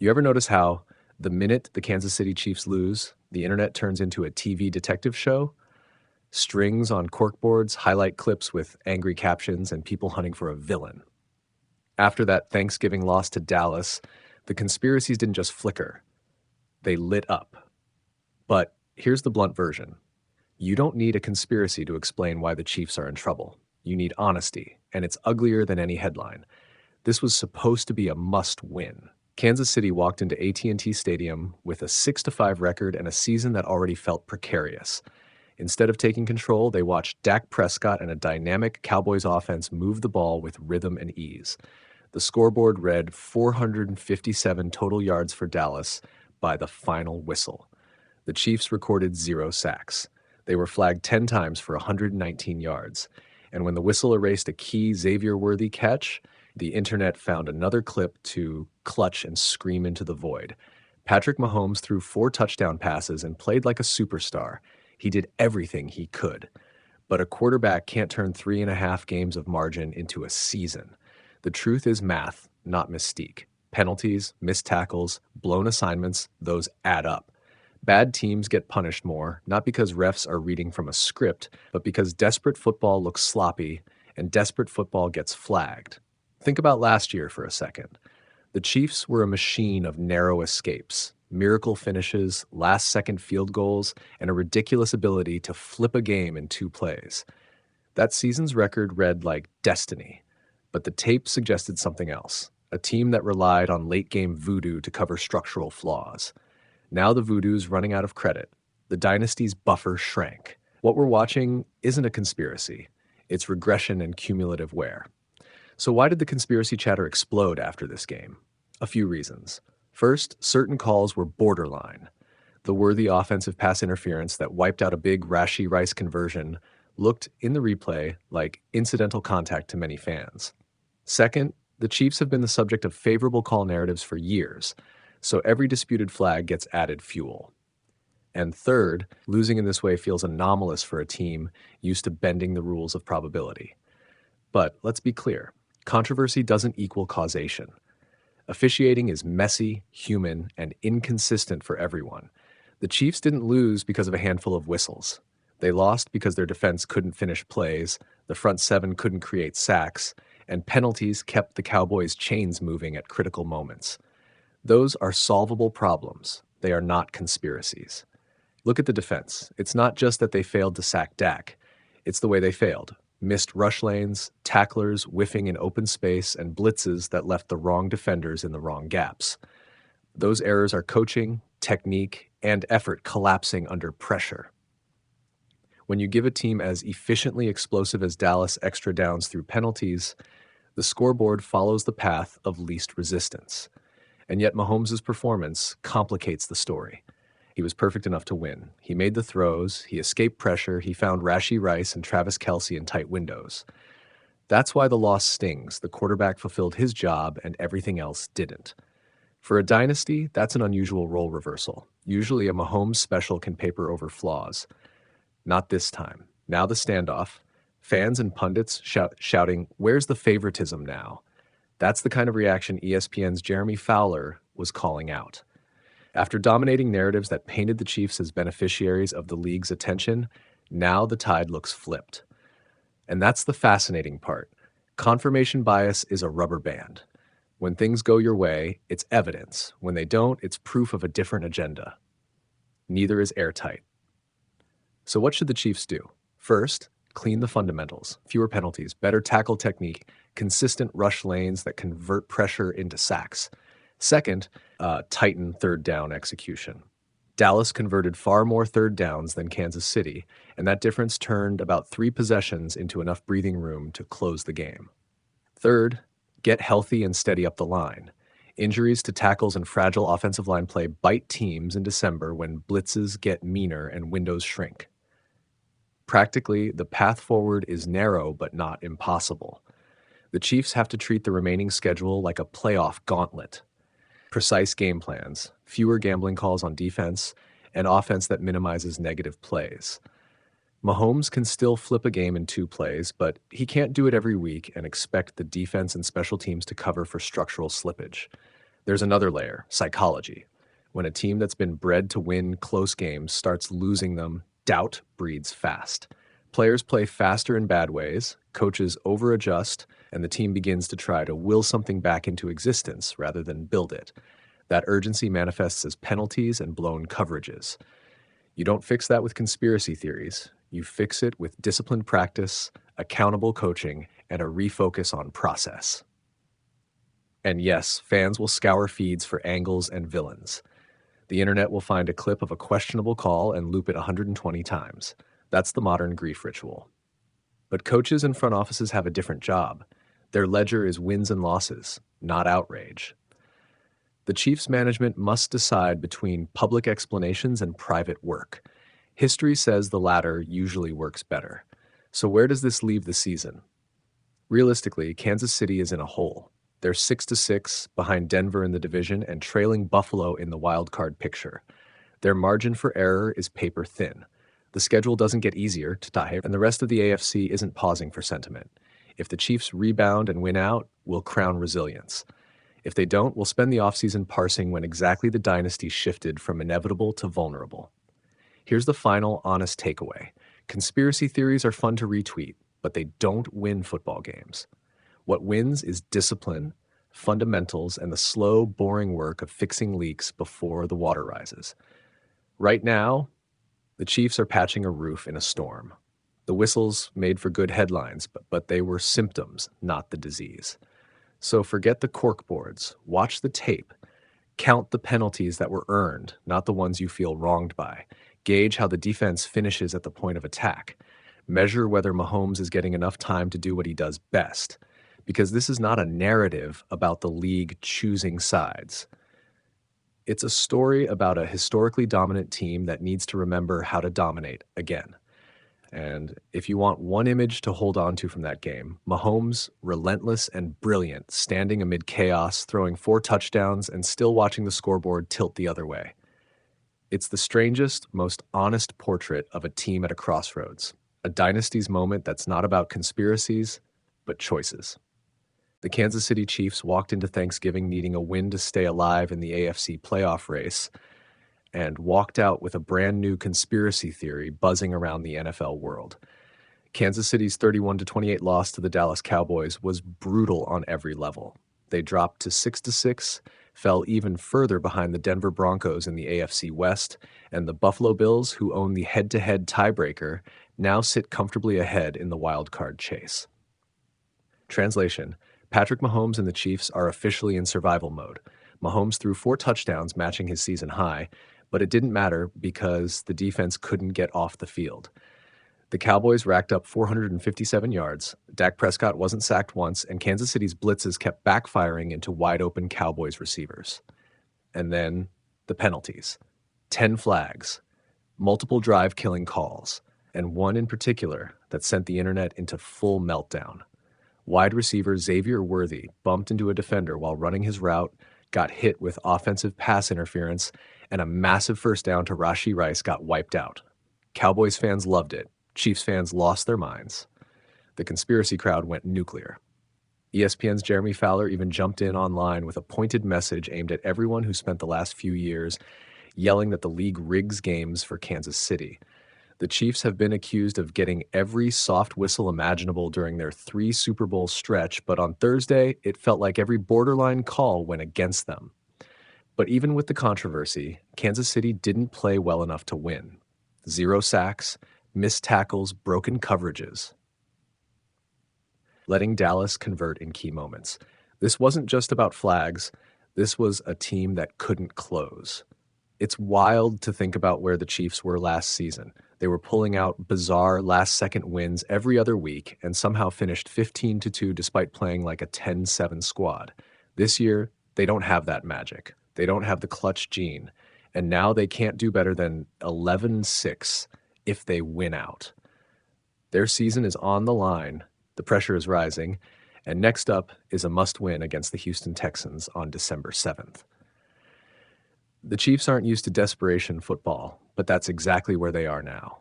You ever notice how the minute the Kansas City Chiefs lose, the internet turns into a TV detective show? Strings on corkboards, highlight clips with angry captions, and people hunting for a villain. After that Thanksgiving loss to Dallas, the conspiracies didn't just flicker, they lit up. But here's the blunt version. You don't need a conspiracy to explain why the Chiefs are in trouble. You need honesty, and it's uglier than any headline. This was supposed to be a must-win. Kansas City walked into AT&T Stadium with a 6-5 record and a season that already felt precarious. Instead of taking control, they watched Dak Prescott and a dynamic Cowboys offense move the ball with rhythm and ease. The scoreboard read 457 total yards for Dallas by the final whistle. The Chiefs recorded 0 sacks. They were flagged 10 times for 119 yards. And when the whistle erased a key Xavier-worthy catch, the internet found another clip to clutch and scream into the void. Patrick Mahomes threw 4 touchdown passes and played like a superstar. He did everything he could. But a quarterback can't turn 3.5 games of margin into a season. The truth is math, not mystique. Penalties, missed tackles, blown assignments, those add up. Bad teams get punished more, not because refs are reading from a script, but because desperate football looks sloppy and desperate football gets flagged. Think about last year for a second. The Chiefs were a machine of narrow escapes, miracle finishes, last-second field goals, and a ridiculous ability to flip a game in 2 plays. That season's record read like destiny, but the tape suggested something else, a team that relied on late-game voodoo to cover structural flaws. Now the voodoo's running out of credit. The dynasty's buffer shrank. What we're watching isn't a conspiracy. It's regression and cumulative wear. So why did the conspiracy chatter explode after this game? A few reasons. First, certain calls were borderline. The worthy offensive pass interference that wiped out a big Rashee Rice conversion looked, in the replay, like incidental contact to many fans. Second, the Chiefs have been the subject of favorable call narratives for years, so every disputed flag gets added fuel. And third, losing in this way feels anomalous for a team used to bending the rules of probability. But let's be clear, controversy doesn't equal causation. Officiating is messy, human, and inconsistent for everyone. The Chiefs didn't lose because of a handful of whistles. They lost because their defense couldn't finish plays, the front 7 couldn't create sacks, and penalties kept the Cowboys' chains moving at critical moments. Those are solvable problems. They are not conspiracies. Look at the defense. It's not just that they failed to sack Dak. It's the way they failed. Missed rush lanes, tacklers whiffing in open space, and blitzes that left the wrong defenders in the wrong gaps. Those errors are coaching, technique, and effort collapsing under pressure. When you give a team as efficiently explosive as Dallas extra downs through penalties, the scoreboard follows the path of least resistance. And yet Mahomes' performance complicates the story. He was perfect enough to win. He made the throws, he escaped pressure, he found Rashee Rice and Travis Kelce in tight windows. That's why the loss stings. The quarterback fulfilled his job and everything else didn't. For a dynasty, that's an unusual role reversal. Usually a Mahomes special can paper over flaws. Not this time. Now the standoff. Fans and pundits shouting, "Where's the favoritism now?" That's the kind of reaction ESPN's Jeremy Fowler was calling out. After dominating narratives that painted the Chiefs as beneficiaries of the league's attention, now the tide looks flipped. And that's the fascinating part. Confirmation bias is a rubber band. When things go your way, it's evidence. When they don't, it's proof of a different agenda. Neither is airtight. So what should the Chiefs do? First, clean the fundamentals, fewer penalties, better tackle technique, consistent rush lanes that convert pressure into sacks. Second, tighten third down execution. Dallas converted far more third downs than Kansas City, and that difference turned about 3 possessions into enough breathing room to close the game. Third, get healthy and steady up the line. Injuries to tackles and fragile offensive line play bite teams in December when blitzes get meaner and windows shrink. Practically, the path forward is narrow but not impossible. The Chiefs have to treat the remaining schedule like a playoff gauntlet. Precise game plans, fewer gambling calls on defense, and offense that minimizes negative plays. Mahomes can still flip a game in 2 plays, but he can't do it every week and expect the defense and special teams to cover for structural slippage. There's another layer, psychology. When a team that's been bred to win close games starts losing them, doubt breeds fast. Players play faster in bad ways, coaches overadjust, and the team begins to try to will something back into existence rather than build it. That urgency manifests as penalties and blown coverages. You don't fix that with conspiracy theories. You fix it with disciplined practice, accountable coaching, and a refocus on process. And yes, fans will scour feeds for angles and villains. The internet will find a clip of a questionable call and loop it 120 times. That's the modern grief ritual. But coaches and front offices have a different job. Their ledger is wins and losses, not outrage. The Chiefs' management must decide between public explanations and private work. History says the latter usually works better. So where does this leave the season? Realistically, Kansas City is in a hole. They're 6-6 behind Denver in the division and trailing Buffalo in the wild card picture. Their margin for error is paper thin. The schedule doesn't get easier to tie, and the rest of the AFC isn't pausing for sentiment. If the Chiefs rebound and win out, we'll crown resilience. If they don't, we'll spend the offseason parsing when exactly the dynasty shifted from inevitable to vulnerable. Here's the final honest takeaway. Conspiracy theories are fun to retweet, but they don't win football games. What wins is discipline, fundamentals, and the slow, boring work of fixing leaks before the water rises. Right now, the Chiefs are patching a roof in a storm. The whistles made for good headlines, but they were symptoms, not the disease. So forget the corkboards, watch the tape, count the penalties that were earned, not the ones you feel wronged by. Gauge how the defense finishes at the point of attack. Measure whether Mahomes is getting enough time to do what he does best. Because this is not a narrative about the league choosing sides. It's a story about a historically dominant team that needs to remember how to dominate again. And if you want one image to hold on to from that game, Mahomes, relentless and brilliant, standing amid chaos, throwing 4 touchdowns, and still watching the scoreboard tilt the other way. It's the strangest, most honest portrait of a team at a crossroads, a dynasty's moment that's not about conspiracies, but choices. The Kansas City Chiefs walked into Thanksgiving needing a win to stay alive in the AFC playoff race, and walked out with a brand new conspiracy theory buzzing around the NFL world. Kansas City's 31-28 loss to the Dallas Cowboys was brutal on every level. They dropped to 6-6, fell even further behind the Denver Broncos in the AFC West, and the Buffalo Bills, who own the head-to-head tiebreaker, now sit comfortably ahead in the wild card chase. Translation: Patrick Mahomes and the Chiefs are officially in survival mode. Mahomes threw 4 touchdowns, matching his season high, but it didn't matter because the defense couldn't get off the field. The Cowboys racked up 457 yards, Dak Prescott wasn't sacked once, and Kansas City's blitzes kept backfiring into wide-open Cowboys receivers. And then the penalties. 10 flags, multiple drive-killing calls, and one in particular that sent the internet into full meltdown. Wide receiver Xavier Worthy bumped into a defender while running his route, got hit with offensive pass interference, and a massive first down to Rashee Rice got wiped out. Cowboys fans loved it. Chiefs fans lost their minds. The conspiracy crowd went nuclear. ESPN's Jeremy Fowler even jumped in online with a pointed message aimed at everyone who spent the last few years yelling that the league rigs games for Kansas City. The Chiefs have been accused of getting every soft whistle imaginable during their 3 Super Bowl stretch, but on Thursday, it felt like every borderline call went against them. But even with the controversy, Kansas City didn't play well enough to win. 0 sacks, missed tackles, broken coverages, letting Dallas convert in key moments. This wasn't just about flags. This was a team that couldn't close. It's wild to think about where the Chiefs were last season. They were pulling out bizarre last-second wins every other week and somehow finished 15-2 despite playing like a 10-7 squad. This year, they don't have that magic. They don't have the clutch gene. And now they can't do better than 11-6 if they win out. Their season is on the line. The pressure is rising. And next up is a must-win against the Houston Texans on December 7th. The Chiefs aren't used to desperation football, but that's exactly where they are now.